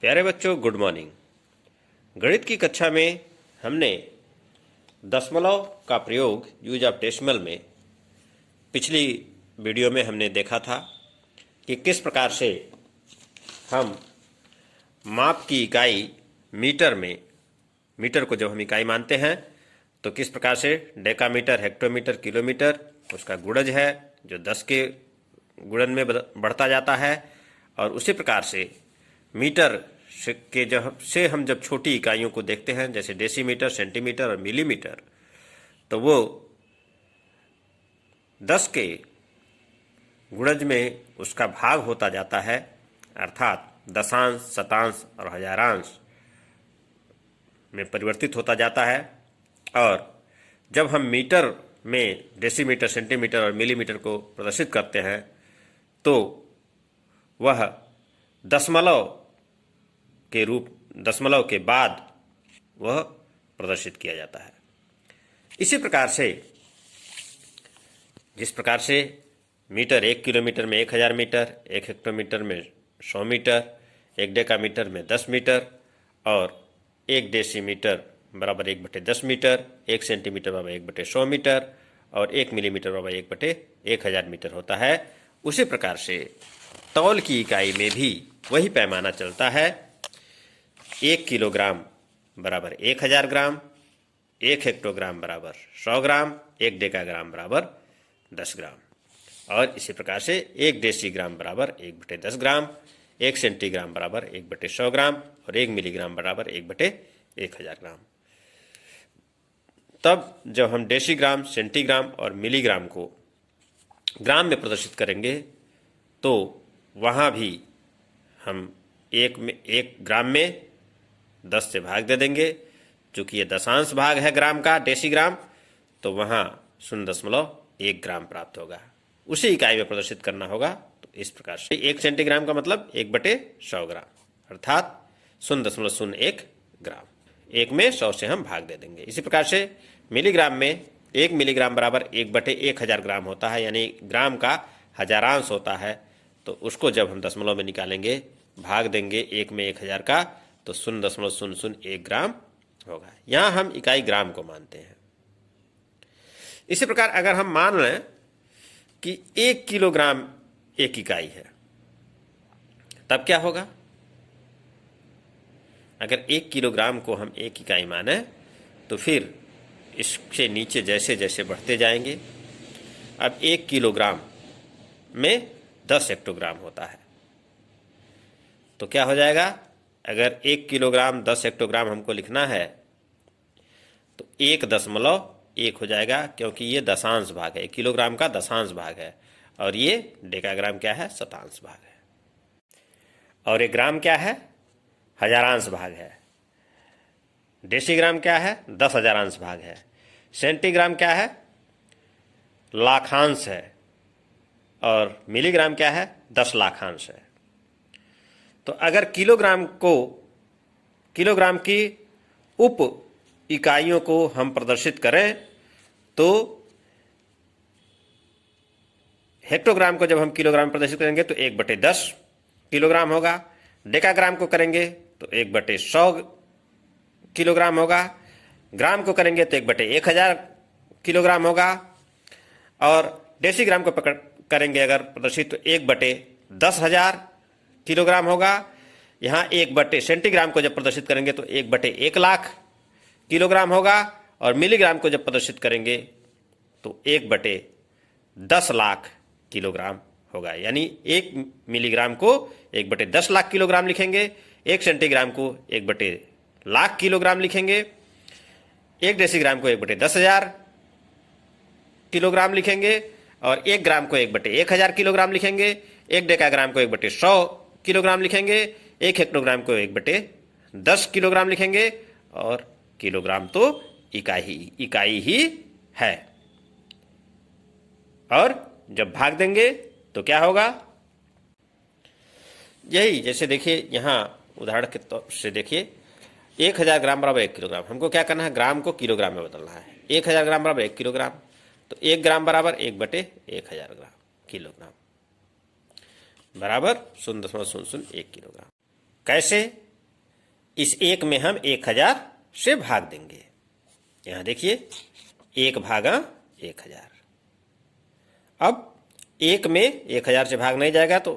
प्यारे बच्चों, good morning. गणित की कक्षा में हमने दशमलव का प्रयोग यूज ऑफ डेसिमल में पिछली वीडियो में हमने देखा था कि किस प्रकार से हम माप की इकाई मीटर को जब हम इकाई मानते हैं तो किस प्रकार से डेकामीटर, हेक्टोमीटर, किलोमीटर उसका गुणज है जो 10 के गुणन में बढ़ता जाता है, और उसी प्रकार से मीटर के हम जब छोटी इकाइयों को देखते हैं जैसे डेसीमीटर, सेंटीमीटर और मिलीमीटर, तो वो 10 के गुणज में उसका भाग होता जाता है, अर्थात दशांश, शतांश और हजारांश में परिवर्तित होता जाता है। और जब हम मीटर में डेसीमीटर, सेंटीमीटर और मिलीमीटर को प्रदर्शित करते हैं तो वह दशमलव के बाद वह प्रदर्शित किया जाता है। इसी प्रकार से जिस प्रकार से मीटर 1 किलोमीटर में 1000 मीटर, 1 हेक्टोमीटर में 100 मीटर, 1 डेकामीटर में 10 मीटर और 1 डेसीमीटर बराबर 1/10 मीटर, 1 सेंटीमीटर बराबर 1/100 मीटर और 1 मिलीमीटर बराबर 1/1000 मीटर होता है, उसी प्रकार से तौल की इकाई में भी वही पैमाना चलता है। 1 किलोग्राम बराबर 1000 ग्राम, 1 हेक्टोग्राम बराबर 100 ग्राम, 1 डेकाग्राम बराबर 10 ग्राम और इसी प्रकार से 1 डेसीग्राम बराबर 1/10 ग्राम, 1 सेंटीग्राम बराबर 1/100 ग्राम और 1 मिलीग्राम बराबर 1/1000 ग्राम। तब जब हम डेसीग्राम, सेंटीग्राम और मिलीग्राम को ग्राम में प्रदर्शित करेंगे तो वहाँ भी हम एक ग्राम में 10 से भाग दे देंगे। चूँकि ये दशांश भाग है ग्राम का, डेसीग्राम, तो वहाँ 0.1 ग्राम प्राप्त होगा। उसी इकाई में प्रदर्शित करना होगा। तो इस प्रकार से 1 सेंटीग्राम का मतलब 1/100 ग्राम, अर्थात 0.01 ग्राम। 1 में 100 से हम भाग दे देंगे। इसी प्रकार से मिलीग्राम में 1 मिलीग्राम बराबर 1/1000 ग्राम होता है, यानी ग्राम का हजारांश होता है। तो उसको जब हम दशमलव में निकालेंगे, भाग देंगे 1 में 1000 का, तो 0.001 ग्राम होगा। यहाँ हम इकाई ग्राम को मानते हैं। इसी प्रकार अगर हम मान लें कि 1 किलोग्राम एक इकाई है, तब क्या होगा? अगर 1 किलोग्राम को हम एक इकाई माने तो फिर इससे नीचे जैसे जैसे बढ़ते जाएंगे। अब 1 किलोग्राम में 10 हेक्टोग्राम होता है, तो क्या हो जाएगा? अगर 1 किलोग्राम 10 हेक्टोग्राम हमको लिखना है तो 1.1 हो जाएगा, क्योंकि ये दशांश भाग है। 1 किलोग्राम का दशांश भाग है और ये डेकाग्राम क्या है? शतांश भाग है। और 1 ग्राम क्या है? हजारांश भाग है। डेसीग्राम क्या है? 10 हजारांश भाग है। सेंटीग्राम क्या है? लाखांश है। और मिलीग्राम क्या है? 10 लाखांश है। तो अगर किलोग्राम की उप इकाइयों को हम प्रदर्शित करें तो हेक्टोग्राम को जब हम किलोग्राम प्रदर्शित करेंगे तो 1/10 किलोग्राम होगा। डेकाग्राम को करेंगे तो 1/100 किलोग्राम होगा। ग्राम को करेंगे तो 1/1000 किलोग्राम होगा। और डेसीग्राम को करेंगे अगर प्रदर्शित तो 1/10,000 किलोग्राम होगा। यहाँ सेंटीग्राम को जब प्रदर्शित करेंगे तो 1/1 लाख किलोग्राम होगा। और मिलीग्राम को जब प्रदर्शित करेंगे तो 1/10 लाख किलोग्राम होगा। यानी 1 मिलीग्राम को 1/10 लाख किलोग्राम लिखेंगे, 1 सेंटीग्राम को 1/लाख किलोग्राम लिखेंगे, 1 डेसीग्राम को 1/10,000 किलोग्राम लिखेंगे और 1 ग्राम को 1/1000 किलोग्राम लिखेंगे, 1 डेकाग्राम को 1/100 किलोग्राम लिखेंगे, 1 हेक्टोग्राम को 1/10 किलोग्राम लिखेंगे। और किलोग्राम तो इकाई ही है। और जब भाग देंगे तो क्या होगा? यही जैसे देखिए, यहाँ उदाहरण के तौर से देखिए, 1000 ग्राम बराबर 1 किलोग्राम। हमको क्या करना है? ग्राम को किलोग्राम में बदलना है। 1000 ग्राम बराबर 1 किलोग्राम, तो 1 ग्राम बराबर 1/1000 ग्राम किलोग्राम बराबर 0.001 किलोग्राम। कैसे? इस 1 में हम 1000 से भाग देंगे। यहां देखिए 1 भागा 1000। अब 1 में 1000 से भाग नहीं जाएगा तो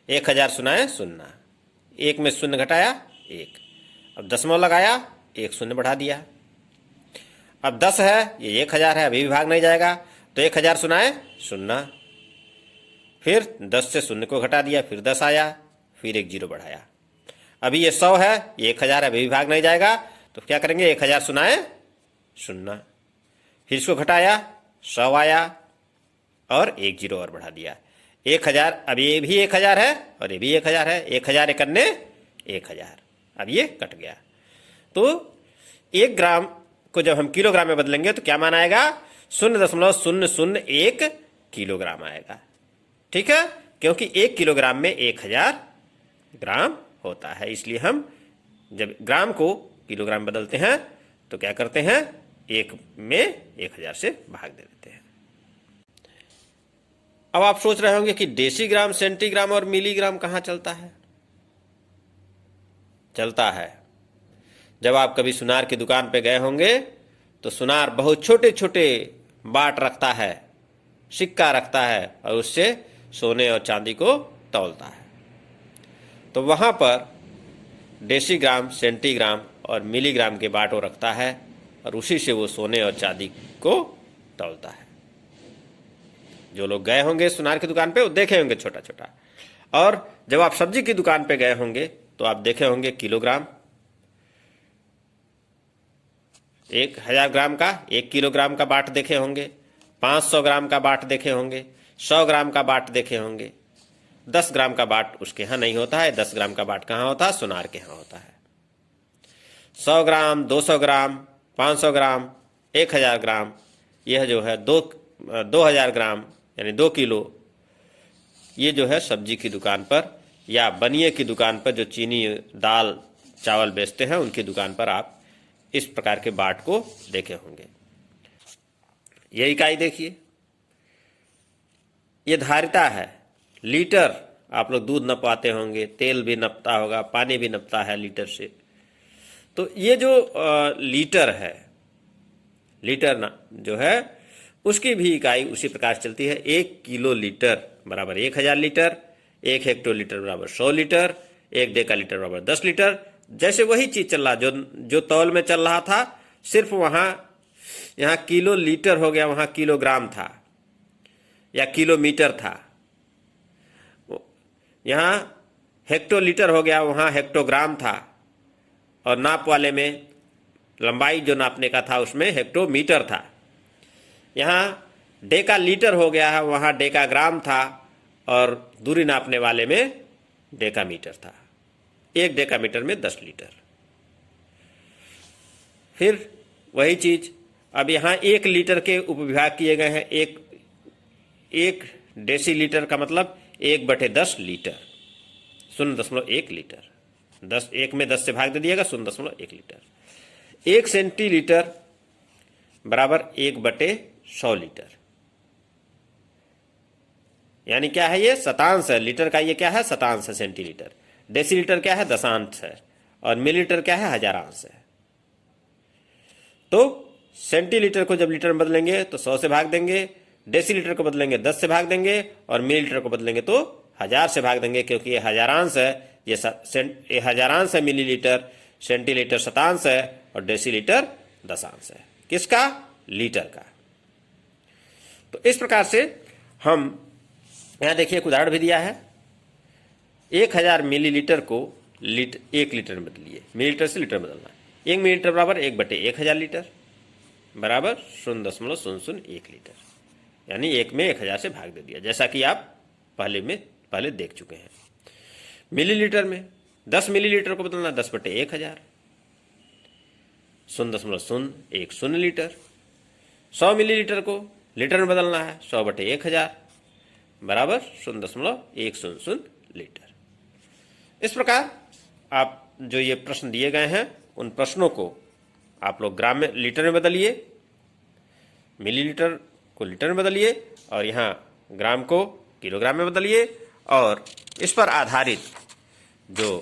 1000 सुनाए शून्य, 1 में शून्य घटाया 1, अब दशमलव लगाया 1 शून्य बढ़ा दिया। अब 10 है, ये 1000 है, अभी भी भाग नहीं जाएगा तो 1000 सुनाए शून्य, फिर 10 से शून्य को घटा दिया, फिर 10 आया, फिर 1 0 बढ़ाया। अभी ये 100 है, ये 1000 है, अभी भी भाग नहीं जाएगा तो क्या करेंगे 1000 सुनाए शून्य, फिर इसको घटाया 100 आया और 1 0 और बढ़ा दिया। 1000, अब ये भी 1000 है और ये भी 1000 है, 1000 एकन्ने 1000, अब ये कट गया। तो 1 ग्राम को जब हम किलोग्राम में बदलेंगे तो क्या मान आएगा 0.001 किलोग्राम आएगा। ठीक है, क्योंकि 1 किलोग्राम में 1000 ग्राम होता है, इसलिए हम जब ग्राम को किलोग्राम बदलते हैं तो क्या करते हैं 1 में 1000 से भाग दे देते हैं। अब आप सोच रहे होंगे कि डेसीग्राम, सेंटीग्राम और मिलीग्राम कहां चलता है? चलता है जब आप कभी सुनार की दुकान पे गए होंगे तो सुनार बहुत छोटे छोटे बाट रखता है, सिक्का रखता है और उससे सोने और चांदी को तौलता है। तो वहां पर डेसीग्राम, सेंटीग्राम और मिलीग्राम के बाट वो रखता है और उसी से वो सोने और चांदी को तौलता है। जो लोग गए होंगे सुनार की दुकान पे वो देखे होंगे छोटा छोटा। और जब आप सब्जी की दुकान पे गए होंगे तो आप देखे होंगे किलोग्राम, 1000 ग्राम का 1 किलोग्राम का बाट देखे होंगे, 500 ग्राम का बाट देखे होंगे, 100 ग्राम का बाट देखे होंगे। 10 ग्राम का बाट उसके यहाँ नहीं होता है। 10 ग्राम का बाट कहाँ होता है? सुनार के यहाँ होता है। 100 ग्राम, 200 ग्राम, 500 ग्राम, 1000 ग्राम, यह जो है 2000 ग्राम यानी 2 किलो, ये जो है सब्जी की दुकान पर या बनिए की दुकान पर जो चीनी, दाल, चावल बेचते हैं उनकी दुकान पर आप इस प्रकार के बाट को देखे होंगे। ये इकाई देखिए, ये धारिता है। लीटर, आप लोग दूध नपवाते होंगे, तेल भी नपता होगा, पानी भी नपता है लीटर से। तो ये जो लीटर है, लीटर ना जो है उसकी भी इकाई उसी प्रकार चलती है। 1 किलो लीटर बराबर 1000 लीटर, 1 हेक्टोलीटर बराबर 100 लीटर, 1 डेकालीटर बराबर 10 लीटर। जैसे वही चीज चल रहा जो तौल में चल रहा था, सिर्फ वहां यहां किलो लीटर हो गया, वहां किलोग्राम था या किलोमीटर था। यहां हेक्टोलीटर हो गया, वहां हेक्टोग्राम था। और नाप वाले में लंबाई जो नापने का था उसमें हेक्टोमीटर था। यहाँ डेका लीटर हो गया है, वहाँ डेकाग्राम था। और दूरी नापने वाले में डेकामीटर था। 1 डेकामीटर में 10 लीटर। फिर वही चीज अब यहाँ 1 लीटर के उपविभाग किए गए हैं। एक डेसीलीटर का मतलब 1/10 लीटर, 0.1 लीटर। 1 में 10 से भाग दे दिएगा, 0.1 लीटर। 1 सेंटीलीटर बराबर 1/100 लीटर। यानी क्या है? ये शतांश है। लीटर का ये क्या है? शतांश है, सेंटीलीटर। डेसीलीटर क्या है? दशांश है। और मिलीलीटर क्या है? हजारांश है। तो सेंटीलीटर को जब लीटर में बदलेंगे तो 100 से भाग देंगे, डेसीलीटर को बदलेंगे 10 से भाग देंगे, और मिलीलीटर को बदलेंगे तो 1000 से भाग देंगे, क्योंकि ये हजारांश है। ये हजारांश है मिलीलीटर, सेंटीलीटर शतांश है और डेसीलीटर दशांश है। किसका? लीटर का। तो इस प्रकार से हम यहां देखिए एक उदाहरण भी दिया है। 1000 मिलीलीटर को 1 लीटर में बदलिए। मिलीलीटर से लीटर बदलना। 1 मिलीलीटर बराबर 1/1000 लीटर बराबर 0.001 लीटर। यानी 1 में 1000 से भाग दे दिया, जैसा कि आप पहले देख चुके हैं। मिलीलीटर में 10 मिलीलीटर को बदलना 10/1000, 0.010 लीटर। 100 मिलीलीटर को लीटर में बदलना है 100/1000 बराबर 0.100 लीटर। इस प्रकार आप जो ये प्रश्न दिए गए हैं उन प्रश्नों को आप लोग ग्राम में, लीटर में बदलिए, मिलीलीटर को लीटर में बदलिए, और यहाँ ग्राम को किलोग्राम में बदलिए। और इस पर आधारित जो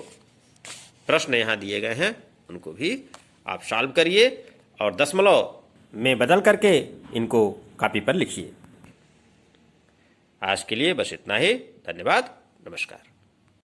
प्रश्न यहाँ दिए गए हैं उनको भी आप सॉल्व करिए और दशमलव में बदल करके इनको कॉपी पर लिखिए। आज के लिए बस इतना ही। धन्यवाद। नमस्कार।